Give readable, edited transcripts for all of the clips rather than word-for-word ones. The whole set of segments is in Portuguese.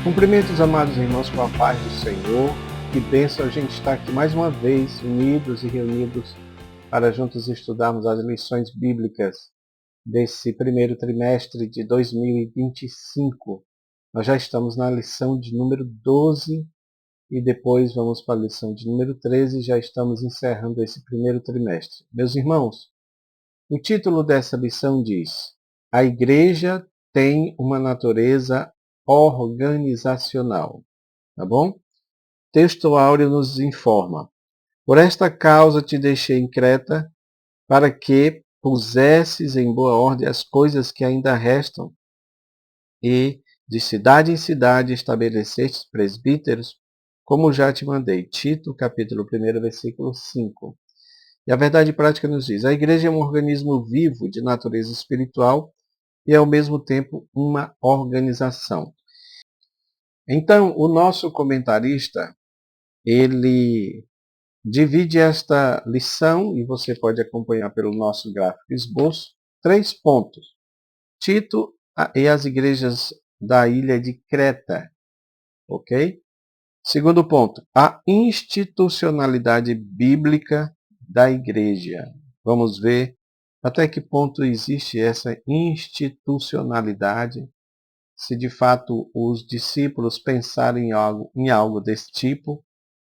Cumprimento os amados irmãos com a paz do Senhor. Que bênção a gente estar aqui mais uma vez, unidos e reunidos, para juntos estudarmos as lições bíblicas desse primeiro trimestre de 2025. Nós já estamos na lição de número 12 e depois vamos para a lição de número 13 e já estamos encerrando esse primeiro trimestre. Meus irmãos, o título dessa lição diz: A Igreja tem uma natureza organizacional. Tá bom? Texto áureo nos informa: Por esta causa te deixei em Creta, para que pusesses em boa ordem as coisas que ainda restam, e de cidade em cidade estabelecestes presbíteros, como já te mandei. Tito, capítulo 1, versículo 5. E a verdade prática nos diz: a igreja é um organismo vivo de natureza espiritual e, ao mesmo tempo, uma organização. Então, o nosso comentarista, ele divide esta lição, e você pode acompanhar pelo nosso gráfico esboço, 3 pontos. Tito e as igrejas da ilha de Creta. Ok? Segundo ponto, a institucionalidade bíblica da igreja. Vamos ver até que ponto existe essa institucionalidade, se de fato os discípulos pensarem em algo desse tipo,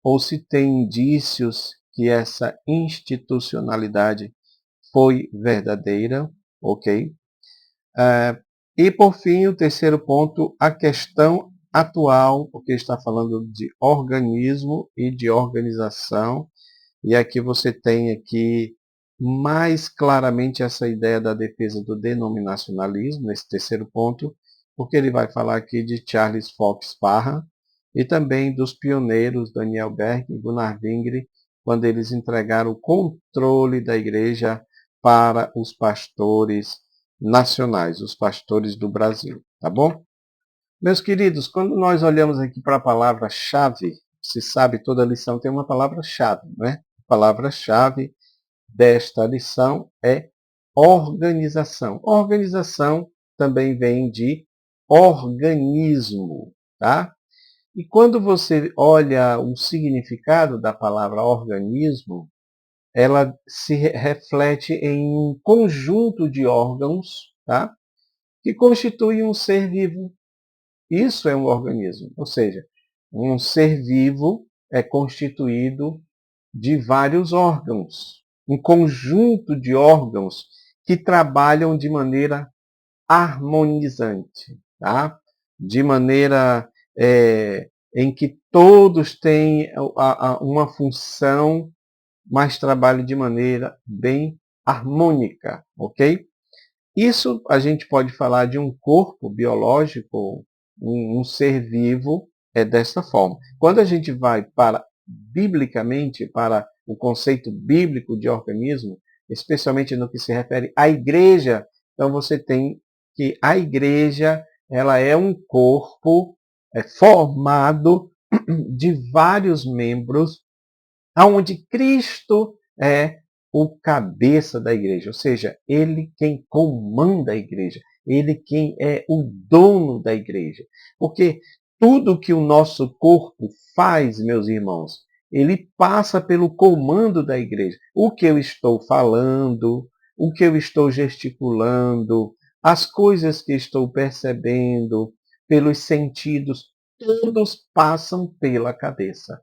ou se tem indícios que essa institucionalidade foi verdadeira, ok? E por fim, o terceiro ponto, a questão atual, porque está falando de organismo e de organização, e aqui você tem aqui mais claramente essa ideia da defesa do denominacionalismo, nesse terceiro ponto, porque ele vai falar aqui de Charles Fox Parham e também dos pioneiros Daniel Berg e Gunnar Wingre, quando eles entregaram o controle da igreja para os pastores nacionais, os pastores do Brasil, tá bom? Meus queridos, quando nós olhamos aqui para a palavra-chave, se sabe, toda lição tem uma palavra-chave, não é? A palavra-chave desta lição é organização. Organização também vem de organismo, tá? E quando você olha o significado da palavra organismo, ela se reflete em um conjunto de órgãos, tá? Que constitui um ser vivo. Isso é um organismo, ou seja, um ser vivo é constituído de vários órgãos, um conjunto de órgãos que trabalham de maneira harmonizante, tá? De maneira em que todos têm uma função, mas trabalham de maneira bem harmônica, ok? Isso a gente pode falar de um corpo biológico, um ser vivo, é dessa forma. Quando a gente vai biblicamente, para o conceito bíblico de organismo, especialmente no que se refere à igreja, então você tem que a igreja, ela é um corpo formado de vários membros, onde Cristo é o cabeça da igreja, ou seja, ele quem comanda a igreja, ele quem é o dono da igreja. Porque tudo que o nosso corpo faz, meus irmãos, ele passa pelo comando da igreja. O que eu estou falando, o que eu estou gesticulando, as coisas que estou percebendo, pelos sentidos, todos passam pela cabeça.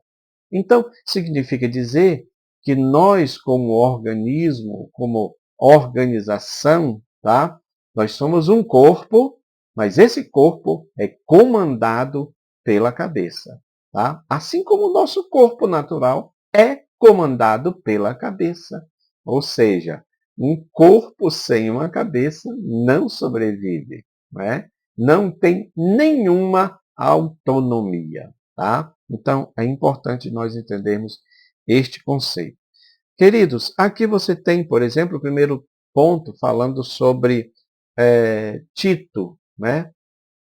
Então, significa dizer que nós, como organismo, como organização, tá? Nós somos um corpo, mas esse corpo é comandado pela cabeça, tá? Assim como o nosso corpo natural é comandado pela cabeça. Ou seja, um corpo sem uma cabeça não sobrevive, não é? Não tem nenhuma autonomia, tá? Então, é importante nós entendermos este conceito. Queridos, aqui você tem, por exemplo, o primeiro ponto falando sobre Tito, né?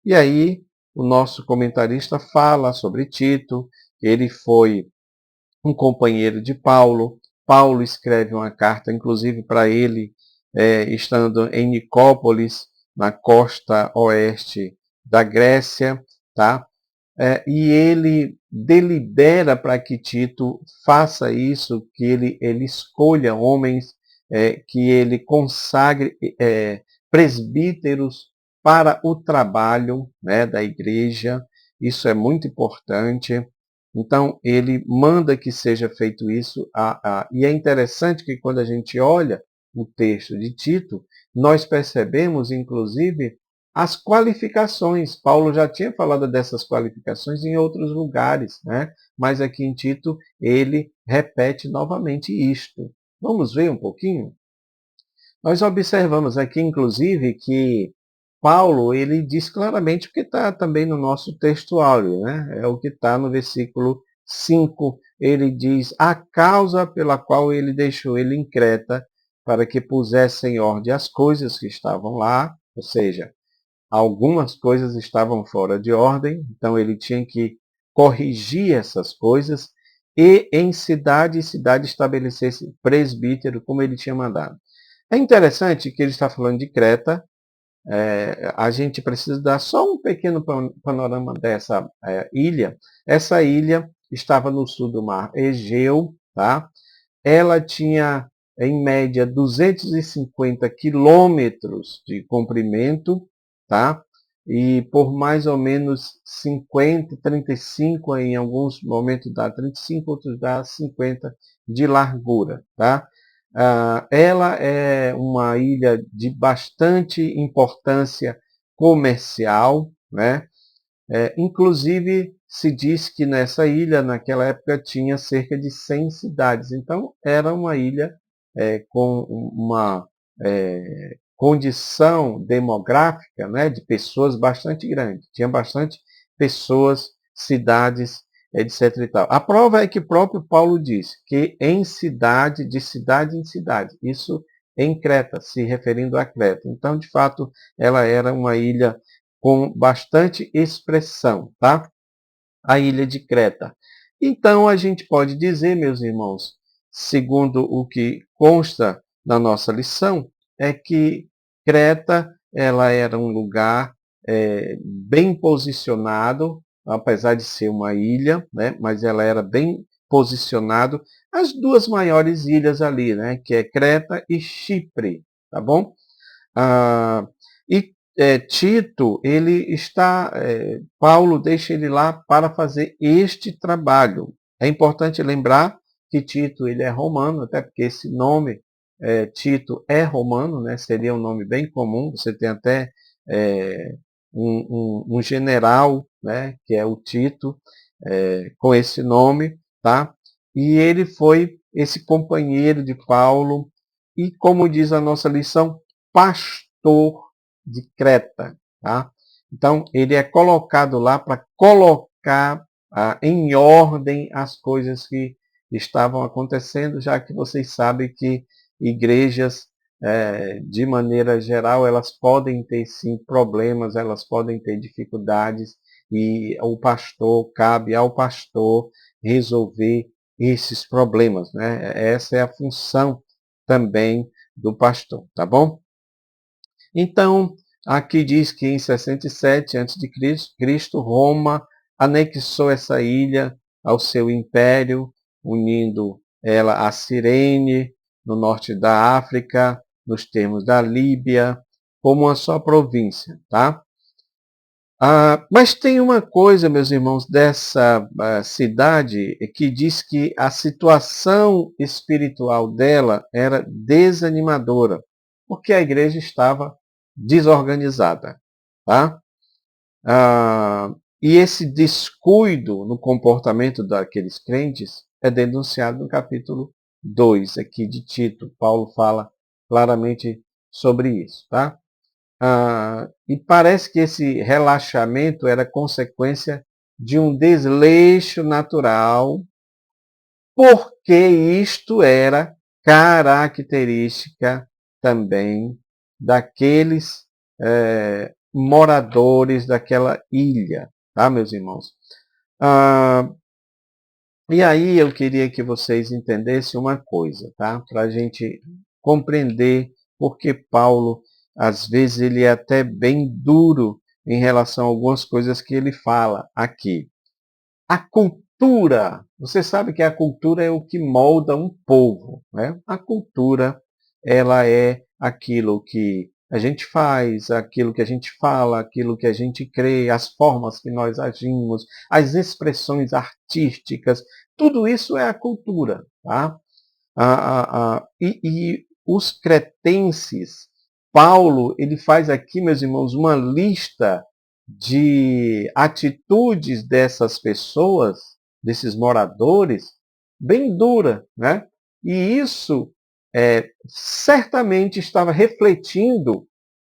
E aí, o nosso comentarista fala sobre Tito, ele foi um companheiro de Paulo. Paulo escreve uma carta, inclusive, para ele, estando em Nicópolis, na costa oeste da Grécia, tá? e ele delibera para que Tito faça isso, que ele escolha homens, que ele consagre presbíteros para o trabalho, né, da igreja. Isso é muito importante. Então, ele manda que seja feito isso. E é interessante que quando a gente olha o texto de Tito, nós percebemos, inclusive, as qualificações. Paulo já tinha falado dessas qualificações em outros lugares, né? Mas aqui em Tito ele repete novamente isto. Vamos ver um pouquinho? Nós observamos aqui, inclusive, que Paulo ele diz claramente o que está também no nosso texto áureo, né? É o que está no versículo 5. Ele diz a causa pela qual ele deixou ele em Creta para que pusesse em ordem as coisas que estavam lá, ou seja, algumas coisas estavam fora de ordem, então ele tinha que corrigir essas coisas e em cidade e cidade estabelecesse presbítero como ele tinha mandado. É interessante que ele está falando de Creta. A gente precisa dar só um pequeno panorama dessa ilha. Essa ilha estava no sul do mar Egeu, tá? Ela tinha, em média, 250 quilômetros de comprimento, tá? E por mais ou menos 50, 35, em alguns momentos dá 35, outros dá 50 de largura, tá? Ela é uma ilha de bastante importância comercial, né? Inclusive, se diz que nessa ilha, naquela época, tinha cerca de 100 cidades. Então, era uma ilha com uma condição demográfica, né, de pessoas bastante grande. Tinha bastante pessoas, cidades, etc. E tal. A prova é que o próprio Paulo diz que em cidade, de cidade em cidade. Isso em Creta, se referindo a Creta. Então, de fato, ela era uma ilha com bastante expressão, tá? A ilha de Creta. Então, a gente pode dizer, meus irmãos, segundo o que consta na nossa lição, é que Creta ela era um lugar bem posicionado, apesar de ser uma ilha, né? Mas ela era bem posicionado. As duas maiores ilhas ali, né? Que é Creta e Chipre, tá bom? E Tito, ele está, Paulo deixa ele lá para fazer este trabalho. É importante lembrar que Tito ele é romano, até porque esse nome, Tito, é romano, né? Seria um nome bem comum. Você tem até um general, né? Que é o Tito, com esse nome, tá? E ele foi esse companheiro de Paulo e, como diz a nossa lição, pastor de Creta. Tá? Então, ele é colocado lá para colocar em ordem as coisas que estavam acontecendo, já que vocês sabem que igrejas, de maneira geral, elas podem ter sim problemas, elas podem ter dificuldades, e o pastor, cabe ao pastor resolver esses problemas. Né? Essa é a função também do pastor, tá bom? Então, aqui diz que em 67 a.C., Roma anexou essa ilha ao seu império, unindo ela a Cirene, no norte da África, nos termos da Líbia, como uma só província, tá? Mas tem uma coisa, meus irmãos, dessa cidade que diz que a situação espiritual dela era desanimadora, porque a igreja estava desorganizada. Tá? E esse descuido no comportamento daqueles crentes é denunciado no capítulo 2 aqui de Tito. Paulo fala claramente sobre isso. Tá? E parece que esse relaxamento era consequência de um desleixo natural, porque isto era característica também daqueles moradores daquela ilha, tá, meus irmãos? E aí eu queria que vocês entendessem uma coisa, tá? Para a gente compreender porque Paulo, às vezes, ele é até bem duro em relação a algumas coisas que ele fala aqui. A cultura, você sabe que a cultura é o que molda um povo, né? A cultura, ela é aquilo que a gente faz, aquilo que a gente fala, aquilo que a gente crê, as formas que nós agimos, as expressões artísticas, tudo isso é a cultura, tá? E os cretenses, Paulo, ele faz aqui, meus irmãos, uma lista de atitudes dessas pessoas, desses moradores, bem dura, né? E isso certamente estava refletindo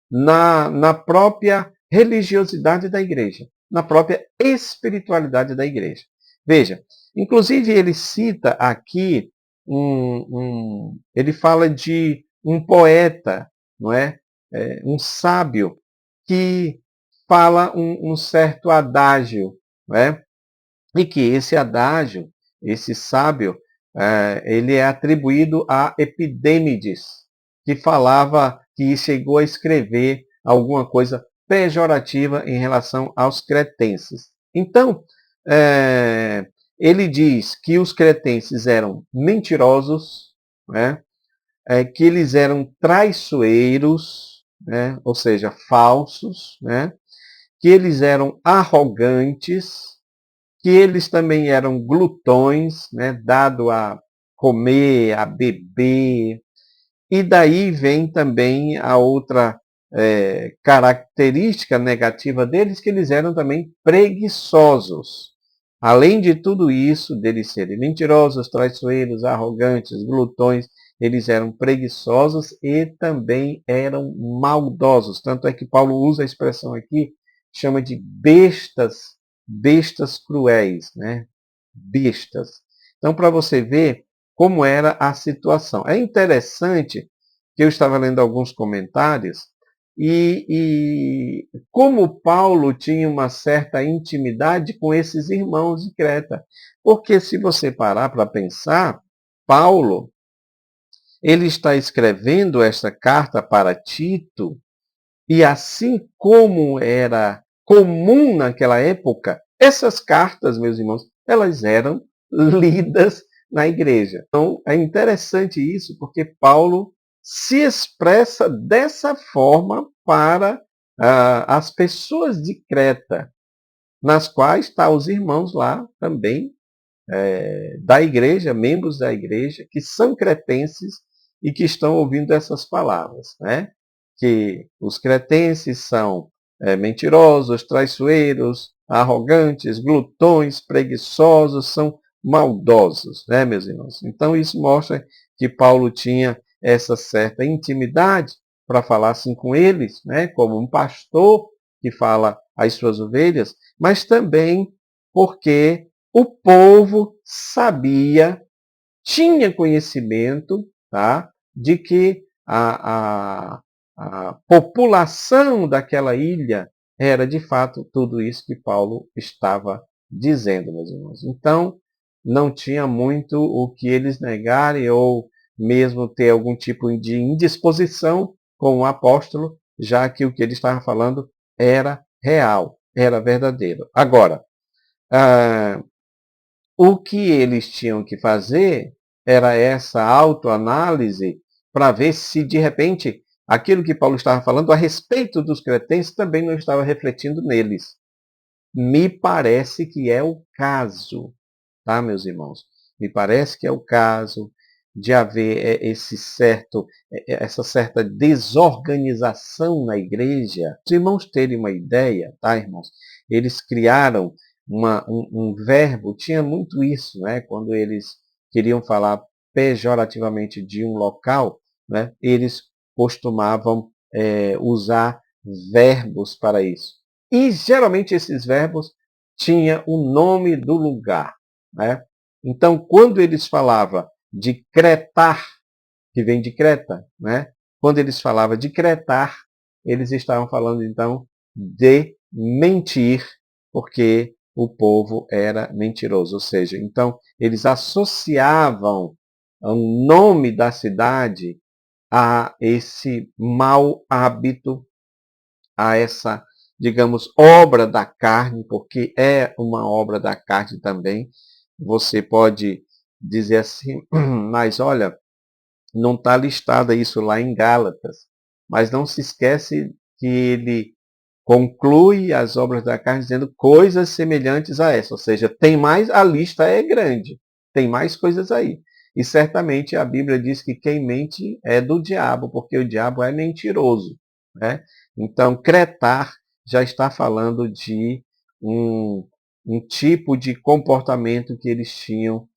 na própria religiosidade da igreja, na própria espiritualidade da igreja. Veja, inclusive ele cita aqui ele fala de um poeta, não é? Um sábio que fala um certo adágio, não é? E que esse adágio, esse sábio, ele é atribuído a Epidêmides, que falava, que chegou a escrever alguma coisa pejorativa em relação aos cretenses. Então, ele diz que os cretenses eram mentirosos, né? Que eles eram traiçoeiros, né? Ou seja, falsos, né? Que eles eram arrogantes, que eles também eram glutões, né, dado a comer, a beber, e daí vem também a outra característica negativa deles, que eles eram também preguiçosos. Além de tudo isso, deles serem mentirosos, traiçoeiros, arrogantes, glutões, eles eram preguiçosos e também eram maldosos. Tanto é que Paulo usa a expressão aqui, chama de bestas, bestas cruéis, né? Bestas. Então, para você ver como era a situação. É interessante que eu estava lendo alguns comentários e como Paulo tinha uma certa intimidade com esses irmãos de Creta. Porque se você parar para pensar, Paulo, ele está escrevendo esta carta para Tito, e assim como era comum naquela época, essas cartas, meus irmãos, elas eram lidas na igreja. Então, é interessante isso, porque Paulo se expressa dessa forma para as pessoas de Creta, nas quais estão os irmãos lá também da igreja, membros da igreja, que são cretenses e que estão ouvindo essas palavras, né? Que os cretenses são mentirosos, traiçoeiros, arrogantes, glutões, preguiçosos, são maldosos, né, meus irmãos? Então isso mostra que Paulo tinha essa certa intimidade para falar assim com eles, né, como um pastor que fala às suas ovelhas, mas também porque o povo sabia, tinha conhecimento, tá, de que a população daquela ilha era de fato tudo isso que Paulo estava dizendo, meus irmãos. Então, não tinha muito o que eles negarem ou mesmo ter algum tipo de indisposição com o apóstolo, já que o que ele estava falando era real, era verdadeiro. Agora, o que eles tinham que fazer era essa autoanálise para ver se, de repente, aquilo que Paulo estava falando a respeito dos cretenses também não estava refletindo neles. Me parece que é o caso, tá, meus irmãos? Me parece que é o caso de haver essa certa desorganização na igreja. Os irmãos terem uma ideia, tá, irmãos? Eles criaram um verbo, tinha muito isso, né? Quando eles queriam falar pejorativamente de um local, né? Eles costumavam usar verbos para isso. E geralmente esses verbos tinham o nome do lugar, né? Então, quando eles falavam de cretar, que vem de Creta, né? Quando eles falavam de cretar, eles estavam falando então de mentir, porque o povo era mentiroso. Ou seja, então eles associavam o nome da cidade a esse mau hábito, a essa digamos, obra da carne, porque é uma obra da carne também. Você pode dizer assim, mas olha, não está listada isso lá em Gálatas. Mas não se esquece que ele conclui as obras da carne dizendo coisas semelhantes a essa. Ou seja, tem mais, a lista é grande. Tem mais coisas aí. E certamente a Bíblia diz que quem mente é do diabo, porque o diabo é mentiroso. Né? Então, cretar já está falando de um, um tipo de comportamento que eles tinham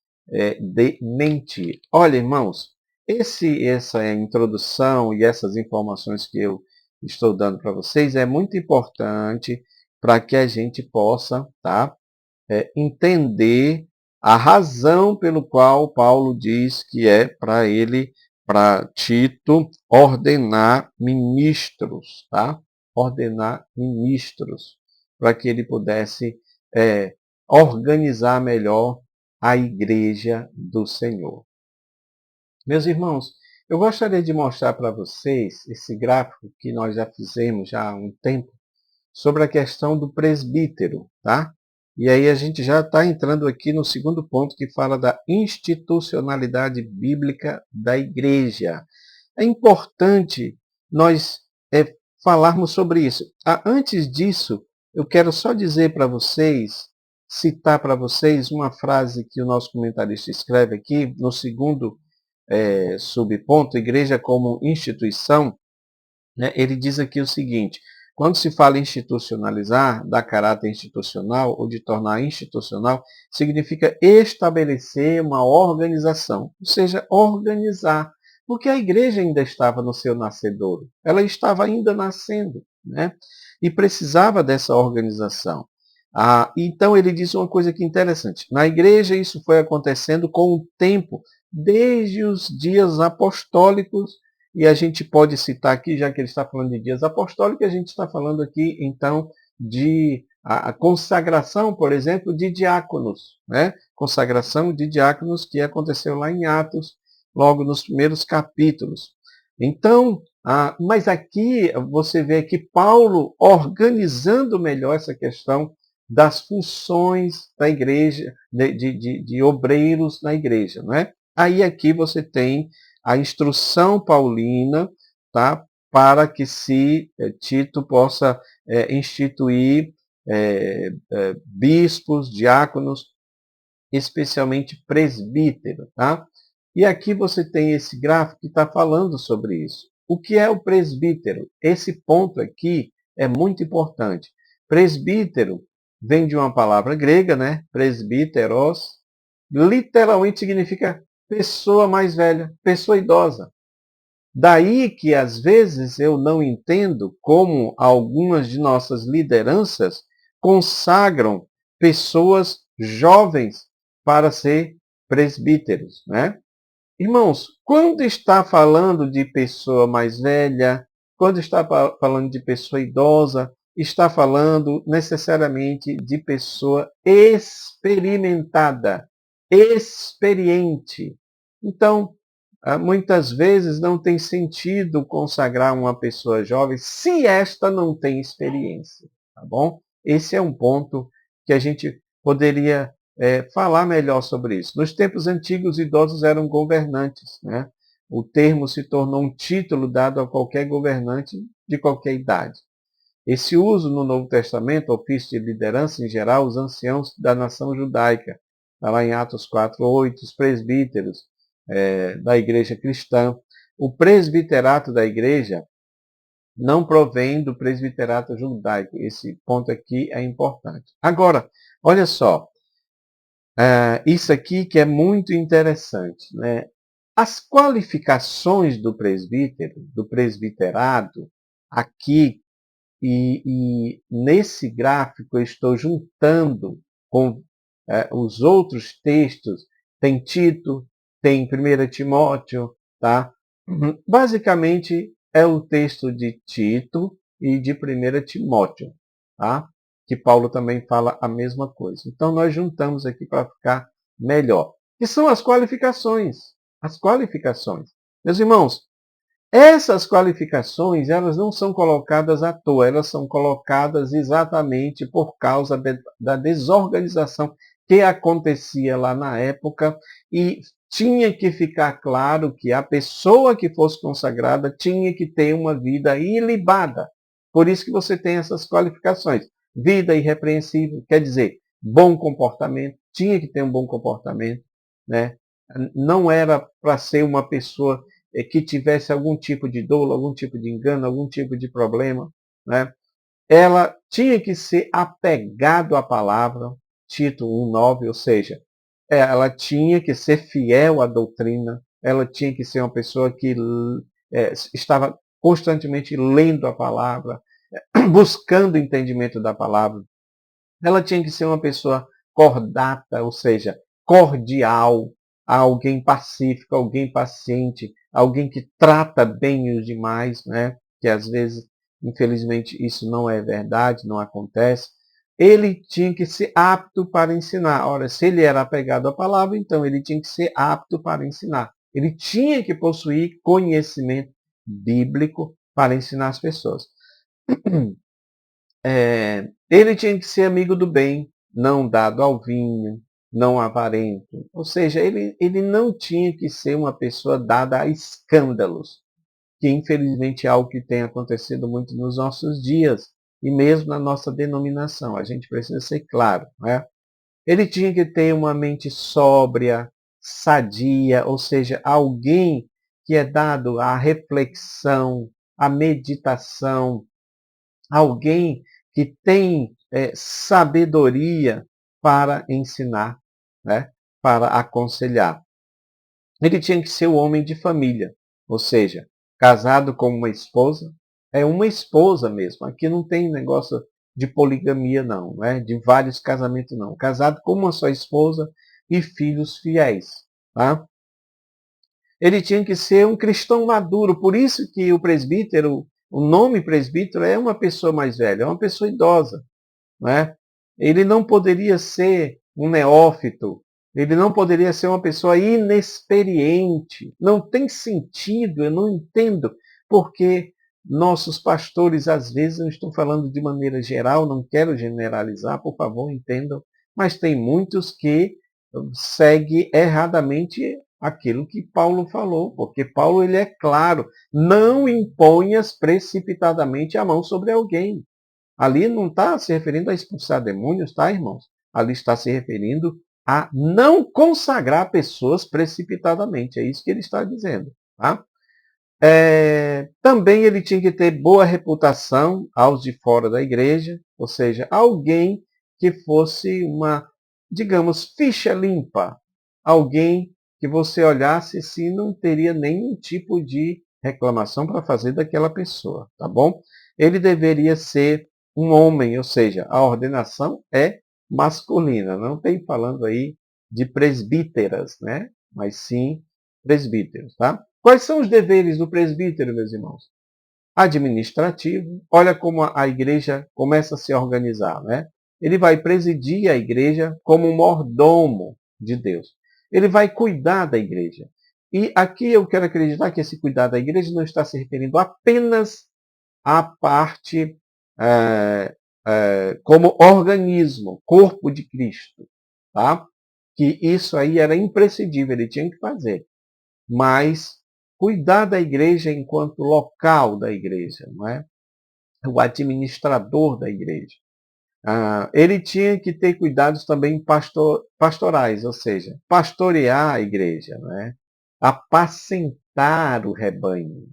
de mentir. Olha, irmãos, essa introdução e essas informações que eu estou dando para vocês é muito importante para que a gente possa, tá, entender a razão pelo qual Paulo diz que é para ele, para Tito, ordenar ministros, tá? Ordenar ministros, para que ele pudesse organizar melhor a igreja do Senhor. Meus irmãos, eu gostaria de mostrar para vocês esse gráfico que nós já fizemos já há um tempo sobre a questão do presbítero, tá? E aí a gente já está entrando aqui no segundo ponto que fala da institucionalidade bíblica da igreja. É importante nós falarmos sobre isso. Antes disso, eu quero só dizer para vocês, citar para vocês uma frase que o nosso comentarista escreve aqui no segundo subponto, igreja como instituição, né, ele diz aqui o seguinte: quando se fala em institucionalizar, dar caráter institucional ou de tornar institucional, significa estabelecer uma organização, ou seja, organizar, porque a igreja ainda estava no seu nascedouro, ela estava ainda nascendo, né, e precisava dessa organização. Então ele diz uma coisa que é interessante: na igreja isso foi acontecendo com o tempo, desde os dias apostólicos, e a gente pode citar aqui, já que ele está falando de dias apostólicos, a gente está falando aqui, então, de a consagração, por exemplo, de diáconos, né? Consagração de diáconos que aconteceu lá em Atos, logo nos primeiros capítulos. Então, mas aqui você vê que Paulo organizando melhor essa questão das funções da igreja, de obreiros na igreja, não é? Aí aqui você tem a instrução paulina, tá, para que Tito possa instituir bispos, diáconos, especialmente presbítero. Tá? E aqui você tem esse gráfico que está falando sobre isso. O que é o presbítero? Esse ponto aqui é muito importante. Presbítero vem de uma palavra grega, né? Presbíteros, literalmente significa pessoa mais velha, pessoa idosa. Daí que às vezes eu não entendo como algumas de nossas lideranças consagram pessoas jovens para ser presbíteros, né? Irmãos, quando está falando de pessoa mais velha, quando está falando de pessoa idosa, está falando necessariamente de pessoa experimentada, experiente. Então, muitas vezes não tem sentido consagrar uma pessoa jovem se esta não tem experiência, tá bom? Esse é um ponto que a gente poderia falar melhor sobre isso. Nos tempos antigos, idosos eram governantes, né? O termo se tornou um título dado a qualquer governante de qualquer idade. Esse uso no Novo Testamento, ofício de liderança em geral, os anciãos da nação judaica, está lá em Atos 4:8, os presbíteros da igreja cristã. O presbiterato da igreja não provém do presbiterato judaico. Esse ponto aqui é importante. Agora, olha só, isso aqui que é muito interessante, né? As qualificações do presbítero, do presbiterado, aqui e nesse gráfico eu estou juntando com os outros textos, tem Tito, tem 1 Timóteo, tá? Basicamente é o texto de Tito e de 1 Timóteo, tá? Que Paulo também fala a mesma coisa. Então nós juntamos aqui para ficar melhor. Que são as qualificações. As qualificações. Meus irmãos, Essas qualificações, elas não são colocadas à toa, elas são colocadas exatamente por causa da desorganização que acontecia lá na época e tinha que ficar claro que a pessoa que fosse consagrada tinha que ter uma vida ilibada. Por isso que você tem essas qualificações. Vida irrepreensível, quer dizer, bom comportamento, tinha que ter um bom comportamento, né? Não era para ser uma pessoa que tivesse algum tipo de dolo, algum tipo de engano, algum tipo de problema, né? Ela tinha que ser apegado à palavra, Tito 1:9, ou seja, ela tinha que ser fiel à doutrina, ela tinha que ser uma pessoa que estava constantemente lendo a palavra, buscando o entendimento da palavra. Ela tinha que ser uma pessoa cordata, ou seja, cordial, alguém pacífico, alguém paciente, alguém que trata bem os demais, né? Que às vezes, infelizmente, isso não é verdade, não acontece. Ele tinha que ser apto para ensinar. Ora, se ele era apegado à palavra, então ele tinha que ser apto para ensinar. Ele tinha que possuir conhecimento bíblico para ensinar as pessoas. Ele tinha que ser amigo do bem, não dado ao vinho, não avarento. Ou seja, ele não tinha que ser uma pessoa dada a escândalos, que infelizmente é algo que tem acontecido muito nos nossos dias e mesmo na nossa denominação. A gente precisa ser claro, né? Ele tinha que ter uma mente sóbria, sadia, ou seja, alguém que é dado à reflexão, à meditação, alguém que tem sabedoria para ensinar, né? Para aconselhar. Ele tinha que ser o homem de família, ou seja, casado com uma esposa, é uma esposa mesmo. Aqui não tem negócio de poligamia não, né? De vários casamentos não. Casado com uma só esposa e filhos fiéis. Tá? Ele tinha que ser um cristão maduro. Por isso que o presbítero, o nome presbítero é uma pessoa mais velha, é uma pessoa idosa. Não é? Ele não poderia ser um neófito, ele não poderia ser uma pessoa inexperiente. Não tem sentido, eu não entendo porque nossos pastores, às vezes, eu estou falando de maneira geral, não quero generalizar, por favor, entendam, mas tem muitos que seguem erradamente aquilo que Paulo falou, porque Paulo ele é claro, não imponhas precipitadamente a mão sobre alguém. Ali não está se referindo a expulsar demônios, tá, irmãos? Ali está se referindo a não consagrar pessoas precipitadamente. É isso que ele está dizendo. Tá? Também ele tinha que ter boa reputação aos de fora da igreja, ou seja, alguém que fosse uma, digamos, ficha limpa. Alguém que você olhasse se não teria nenhum tipo de reclamação para fazer daquela pessoa, tá bom? Ele deveria ser um homem, ou seja, a ordenação é masculina, não tem falando aí de presbíteras, né? Mas sim presbíteros, tá? Quais são os deveres do presbítero, meus irmãos? Administrativo. Olha como a igreja começa a se organizar, né? Ele vai presidir a igreja como um mordomo de Deus. Ele vai cuidar da igreja. E aqui eu quero acreditar que esse cuidar da igreja não está se referindo apenas à parte como organismo, corpo de Cristo, tá? Que isso aí era imprescindível, ele tinha que fazer. Mas cuidar da igreja enquanto local da igreja, não é? O administrador da igreja. Ele tinha que ter cuidados também pastorais, ou seja, pastorear a igreja, não é? Apacentar o rebanho.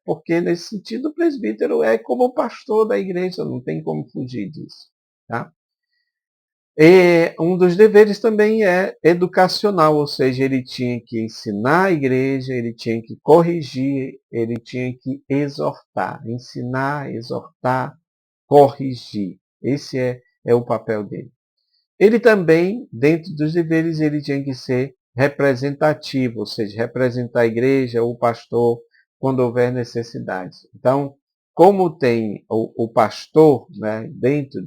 Porque, nesse sentido, o presbítero é como o pastor da igreja, não tem como fugir disso. Tá? E um dos deveres também é educacional, ou seja, ele tinha que ensinar a igreja, ele tinha que corrigir, ele tinha que exortar, ensinar, exortar, corrigir. Esse é o papel dele. Ele também, dentro dos deveres, ele tinha que ser representativo, ou seja, representar a igreja, o pastor, quando houver necessidade. Então, como tem o pastor, né, dentro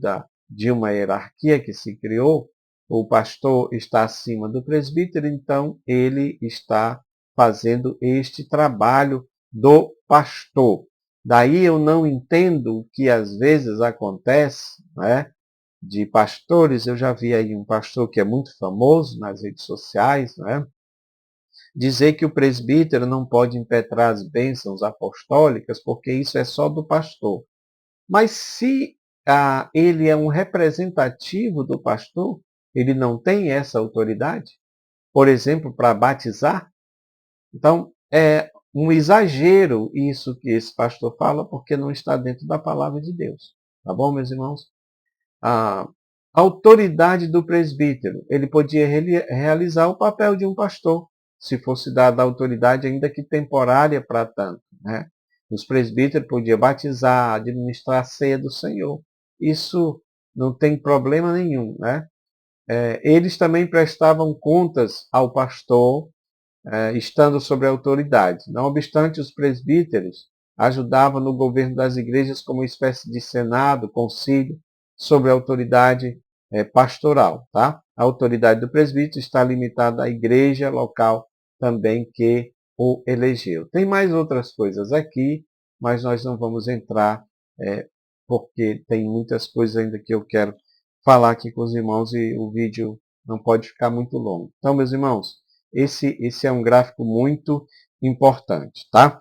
de uma hierarquia que se criou, o pastor está acima do presbítero, então ele está fazendo este trabalho do pastor. Daí eu não entendo o que às vezes acontece, né, de pastores. Eu já vi aí um pastor que é muito famoso nas redes sociais, né, dizer que o presbítero não pode impetrar as bênçãos apostólicas porque isso é só do pastor. Mas se ele é um representativo do pastor, ele não tem essa autoridade, por exemplo, para batizar? Então, é um exagero isso que esse pastor fala, porque não está dentro da palavra de Deus. Tá bom, meus irmãos? A autoridade do presbítero, ele podia realizar o papel de um pastor, se fosse dada a autoridade, ainda que temporária para tanto, né? Os presbíteros podiam batizar, administrar a ceia do Senhor. Isso não tem problema nenhum, né? Eles também prestavam contas ao pastor, estando sobre a autoridade. Não obstante, os presbíteros ajudavam no governo das igrejas como uma espécie de senado, concílio, sobre a autoridade pastoral. Tá? A autoridade do presbítero está limitada à igreja local também que o elegeu. Tem mais outras coisas aqui, mas nós não vamos entrar, porque tem muitas coisas ainda que eu quero falar aqui com os irmãos e o vídeo não pode ficar muito longo. Então, meus irmãos, esse é um gráfico muito importante, tá?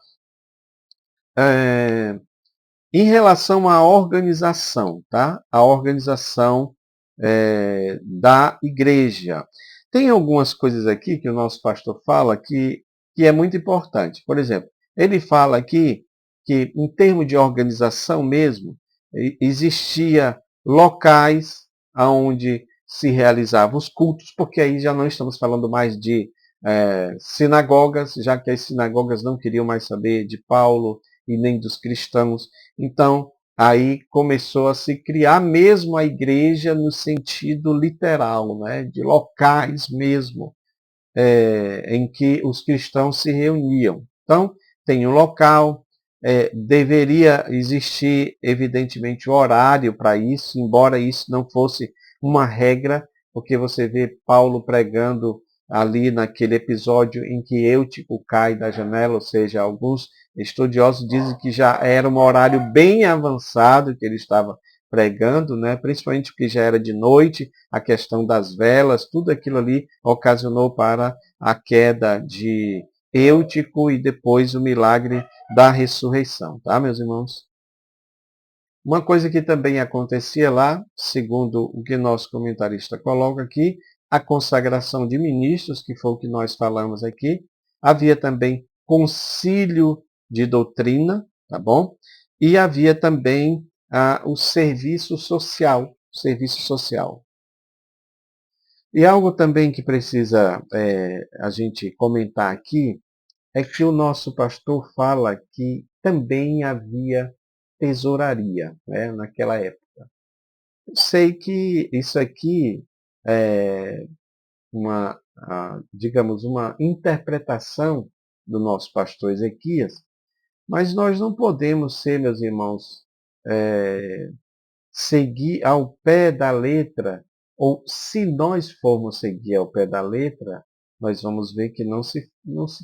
Em relação à organização, tá? A organização da igreja. Tem algumas coisas aqui que o nosso pastor fala que é muito importante. Por exemplo, ele fala aqui que, em termos de organização mesmo, existia locais onde se realizavam os cultos, porque aí já não estamos falando mais de sinagogas, já que as sinagogas não queriam mais saber de Paulo e nem dos cristãos. Então, aí começou a se criar mesmo a igreja no sentido literal, né, de locais mesmo, em que os cristãos se reuniam. Então, tem um local, deveria existir, evidentemente, horário para isso, embora isso não fosse uma regra, porque você vê Paulo pregando ali naquele episódio em que Eutico cai da janela, ou seja, alguns estudiosos dizem que já era um horário bem avançado que ele estava pregando, né? Principalmente porque já era de noite, a questão das velas, tudo aquilo ali ocasionou para a queda de Eutico e depois o milagre da ressurreição, tá, meus irmãos? Uma coisa que também acontecia lá, segundo o que nosso comentarista coloca aqui, a consagração de ministros, que foi o que nós falamos aqui. Havia também concílio de doutrina, tá bom? E havia também o serviço social, serviço social. E algo também que precisa a gente comentar aqui é que o nosso pastor fala que também havia tesouraria, né, naquela época. Eu sei que isso aqui é digamos, uma interpretação do nosso pastor Ezequias, mas nós não podemos ser, meus irmãos, seguir ao pé da letra, ou se nós formos seguir ao pé da letra, nós vamos ver que não se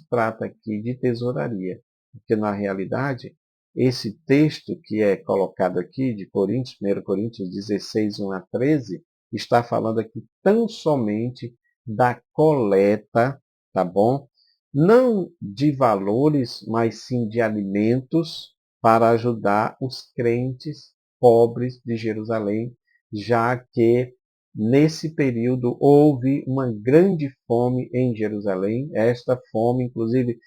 trata aqui de tesouraria, porque na realidade, esse texto que é colocado aqui de Coríntios, 1 Coríntios 16, 1 a 13, está falando aqui tão somente da coleta, tá bom? Não de valores, mas sim de alimentos para ajudar os crentes pobres de Jerusalém, já que nesse período houve uma grande fome em Jerusalém. Esta fome, inclusive,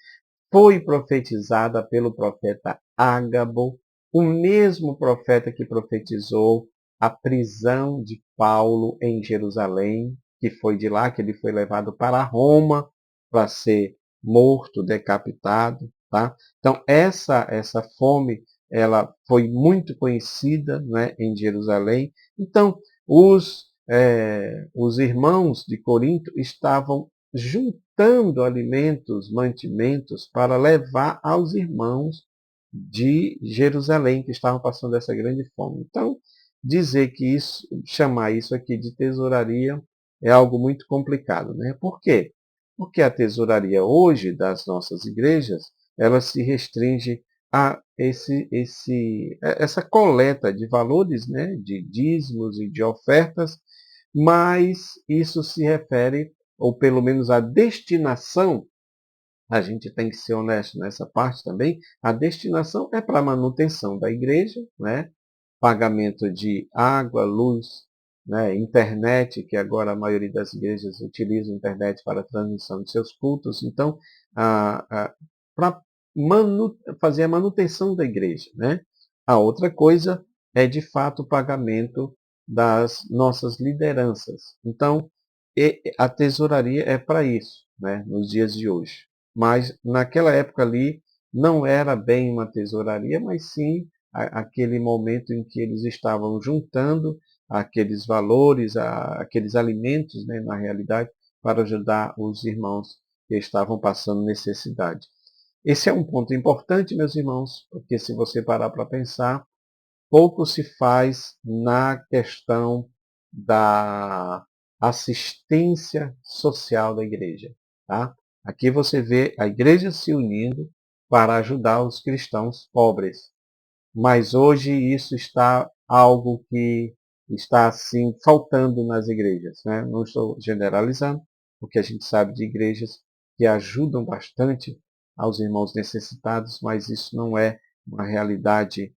foi profetizada pelo profeta Ágabo, o mesmo profeta que profetizou a prisão de Paulo em Jerusalém, que foi de lá que ele foi levado para Roma para ser morto, decapitado. Tá? Então, essa fome ela foi muito conhecida, né, em Jerusalém. Então, os irmãos de Corinto estavam juntando alimentos, mantimentos, para levar aos irmãos de Jerusalém, que estavam passando essa grande fome. Então, dizer que chamar isso aqui de tesouraria é algo muito complicado, né? Por quê? Porque a tesouraria hoje das nossas igrejas ela se restringe a essa coleta de valores, né, de dízimos e de ofertas, mas isso se refere, ou pelo menos a destinação, a gente tem que ser honesto nessa parte também, a destinação é para a manutenção da igreja, né? Pagamento de água, luz, né? Internet, que agora a maioria das igrejas utiliza a internet para a transmissão de seus cultos. Então, para fazer a manutenção da igreja. Né? A outra coisa é, de fato, o pagamento das nossas lideranças. Então, a tesouraria é para isso, né? Nos dias de hoje. Mas naquela época ali não era bem uma tesouraria, mas sim aquele momento em que eles estavam juntando aqueles valores, aqueles alimentos, né, na realidade, para ajudar os irmãos que estavam passando necessidade. Esse é um ponto importante, meus irmãos, porque se você parar para pensar, pouco se faz na questão da assistência social da igreja. Tá? Aqui você vê a igreja se unindo para ajudar os cristãos pobres. Mas hoje isso está algo que está assim faltando nas igrejas. Né? Não estou generalizando, porque a gente sabe de igrejas que ajudam bastante aos irmãos necessitados, mas isso não é uma realidade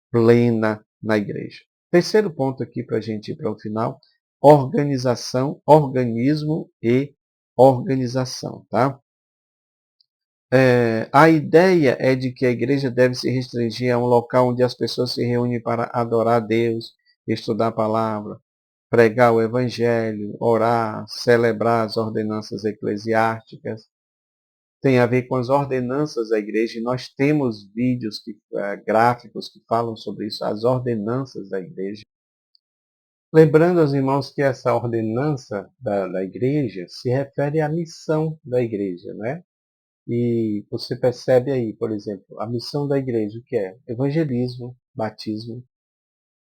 plena na igreja. Terceiro ponto aqui para a gente ir para o final: organização, organismo e organização. Tá? A ideia é de que a igreja deve se restringir a um local onde as pessoas se reúnem para adorar a Deus, estudar a palavra, pregar o evangelho, orar, celebrar as ordenanças eclesiásticas. Tem a ver com as ordenanças da igreja, e nós temos vídeos, gráficos que falam sobre isso, as ordenanças da igreja. Lembrando aos irmãos que essa ordenança da igreja se refere à missão da igreja, né? E você percebe aí, por exemplo, a missão da igreja, o que é? Evangelismo, batismo,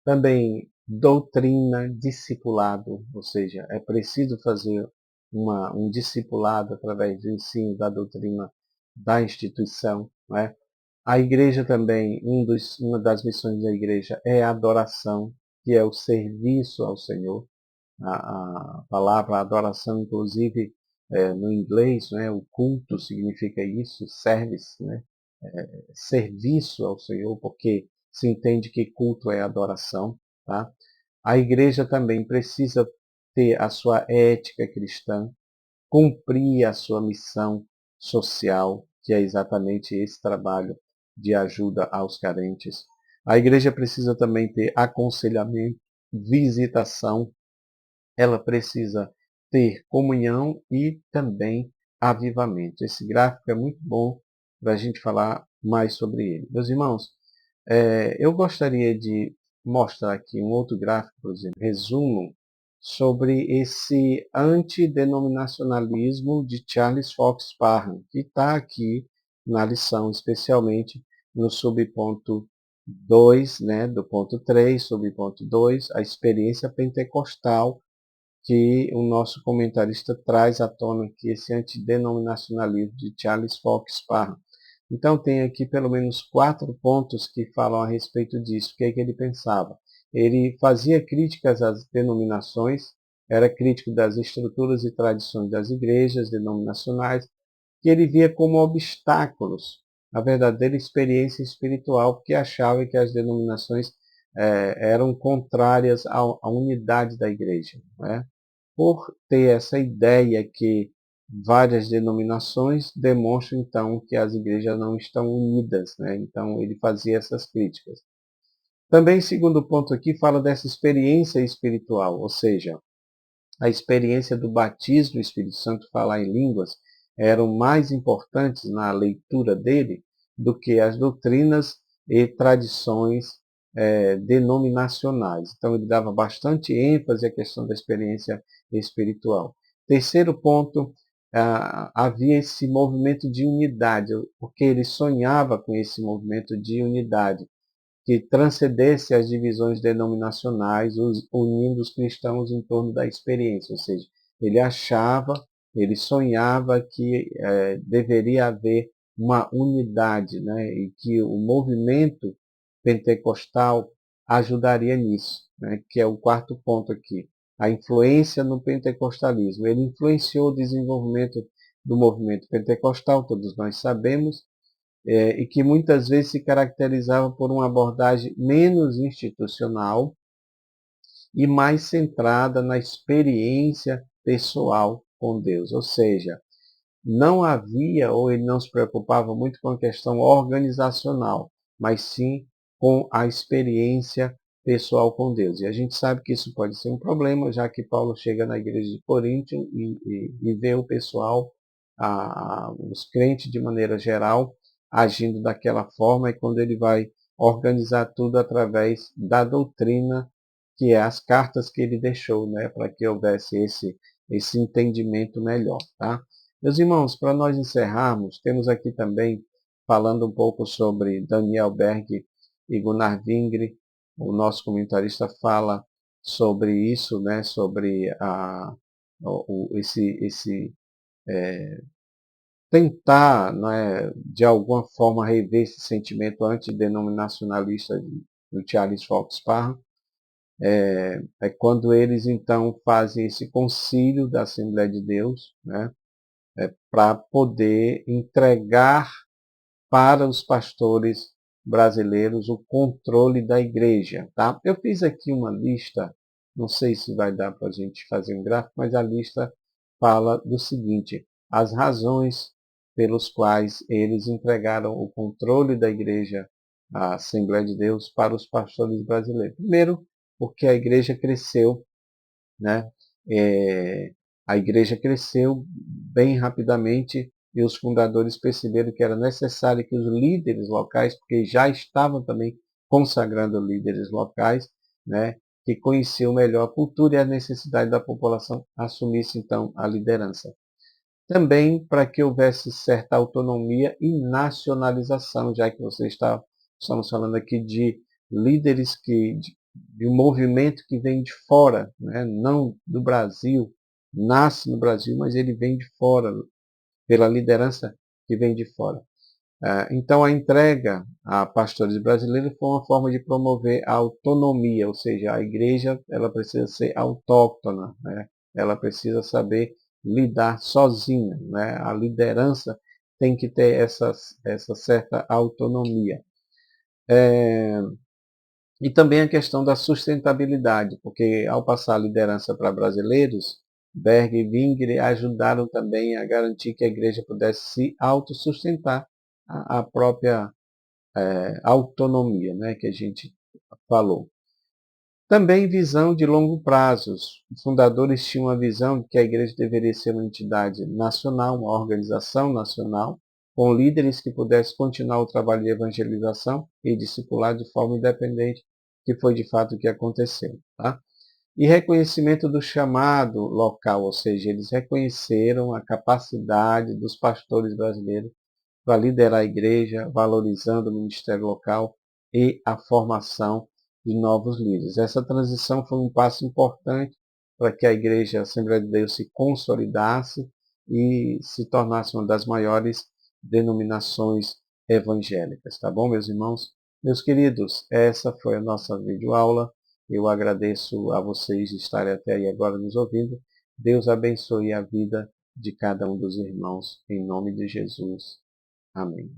também doutrina, discipulado, ou seja, é preciso fazer um discipulado através do ensino da doutrina da instituição. Né? A igreja também, uma das missões da igreja é a adoração, que é o serviço ao Senhor. A palavra adoração, inclusive, no inglês, né, o culto significa isso, service, né, serviço ao Senhor, porque se entende que culto é adoração. Tá? A igreja também precisa ter a sua ética cristã, cumprir a sua missão social, que é exatamente esse trabalho de ajuda aos carentes. A igreja precisa também ter aconselhamento, visitação, ela precisa ter comunhão e também avivamento. Esse gráfico é muito bom para a gente falar mais sobre ele. Meus irmãos, eu gostaria de mostrar aqui um outro gráfico, por exemplo, resumo sobre esse antidenominacionalismo de Charles Fox Parham, que está aqui na lição, especialmente no subponto 2, né, do ponto 3, subponto 2, a experiência pentecostal, que o nosso comentarista traz à tona aqui, esse antidenominacionalismo de Charles Fox Parham. Então tem aqui pelo menos 4 pontos que falam a respeito disso. O que é que ele pensava? Ele fazia críticas às denominações, era crítico das estruturas e tradições das igrejas denominacionais, que ele via como obstáculos à verdadeira experiência espiritual, porque achava que as denominações eram contrárias à unidade da igreja. Né? Por ter essa ideia que várias denominações demonstram, então, que as igrejas não estão unidas. Né? Então, ele fazia essas críticas. Também, segundo ponto aqui, fala dessa experiência espiritual, ou seja, a experiência do batismo do Espírito Santo, falar em línguas, eram mais importantes na leitura dele do que as doutrinas e tradições denominacionais. Então, ele dava bastante ênfase à questão da experiência espiritual. Terceiro ponto, havia esse movimento de unidade, porque ele sonhava com esse movimento de unidade, que transcendesse as divisões denominacionais, unindo os cristãos em torno da experiência. Ou seja, ele achava, ele sonhava que deveria haver uma unidade, né? E que o movimento pentecostal ajudaria nisso, né? Que é o quarto ponto aqui. A influência no pentecostalismo. Ele influenciou o desenvolvimento do movimento pentecostal, todos nós sabemos, e que muitas vezes se caracterizava por uma abordagem menos institucional e mais centrada na experiência pessoal com Deus. Ou seja, não havia, ou ele não se preocupava muito com a questão organizacional, mas sim com a experiência pessoal com Deus. E a gente sabe que isso pode ser um problema, já que Paulo chega na igreja de Corinto e vê o pessoal, os crentes de maneira geral, agindo daquela forma, e quando ele vai organizar tudo através da doutrina, que é as cartas que ele deixou, né, para que houvesse esse entendimento melhor. Tá? Meus irmãos, para nós encerrarmos, temos aqui também, falando um pouco sobre Daniel Berg e Gunnar Wingre, o nosso comentarista fala sobre isso, né, sobre esse tentar, né, de alguma forma, rever esse sentimento antidenominacionalista do Charles Fox Parham. É quando eles, então, fazem esse concílio da Assembleia de Deus, né, para poder entregar para os pastores brasileiros o controle da igreja. Tá? Eu fiz aqui uma lista, não sei se vai dar para a gente fazer um gráfico, mas a lista fala do seguinte: as razões pelos quais eles entregaram o controle da igreja, a Assembleia de Deus, para os pastores brasileiros. Primeiro, porque a igreja cresceu, né? É, a igreja cresceu bem rapidamente e os fundadores perceberam que era necessário que os líderes locais, porque já estavam também consagrando líderes locais, né, que conheciam melhor a cultura e a necessidade da população, assumisse então a liderança. Também para que houvesse certa autonomia e nacionalização, já que estamos falando aqui de líderes de um movimento que vem de fora, né? Não do Brasil, nasce no Brasil, mas ele vem de fora, pela liderança que vem de fora. Então, a entrega a pastores brasileiros foi uma forma de promover a autonomia, ou seja, a igreja ela precisa ser autóctona, né? Ela precisa saber lidar sozinha, né? A liderança tem que ter essa certa autonomia. E também a questão da sustentabilidade, porque ao passar a liderança para brasileiros, Berg e Wingre ajudaram também a garantir que a igreja pudesse se autossustentar a própria autonomia, né, que a gente falou. Também visão de longo prazo. Os fundadores tinham a visão de que a igreja deveria ser uma entidade nacional, uma organização nacional, com líderes que pudessem continuar o trabalho de evangelização e discipular de forma independente, que foi de fato o que aconteceu. Tá? E reconhecimento do chamado local, ou seja, eles reconheceram a capacidade dos pastores brasileiros para liderar a igreja, valorizando o ministério local e a formação de novos líderes. Essa transição foi um passo importante para que a igreja Assembleia de Deus se consolidasse e se tornasse uma das maiores denominações evangélicas. Tá bom, meus irmãos? Meus queridos, essa foi a nossa videoaula. Eu agradeço a vocês de estarem até aí agora nos ouvindo. Deus abençoe a vida de cada um dos irmãos, em nome de Jesus. Amém.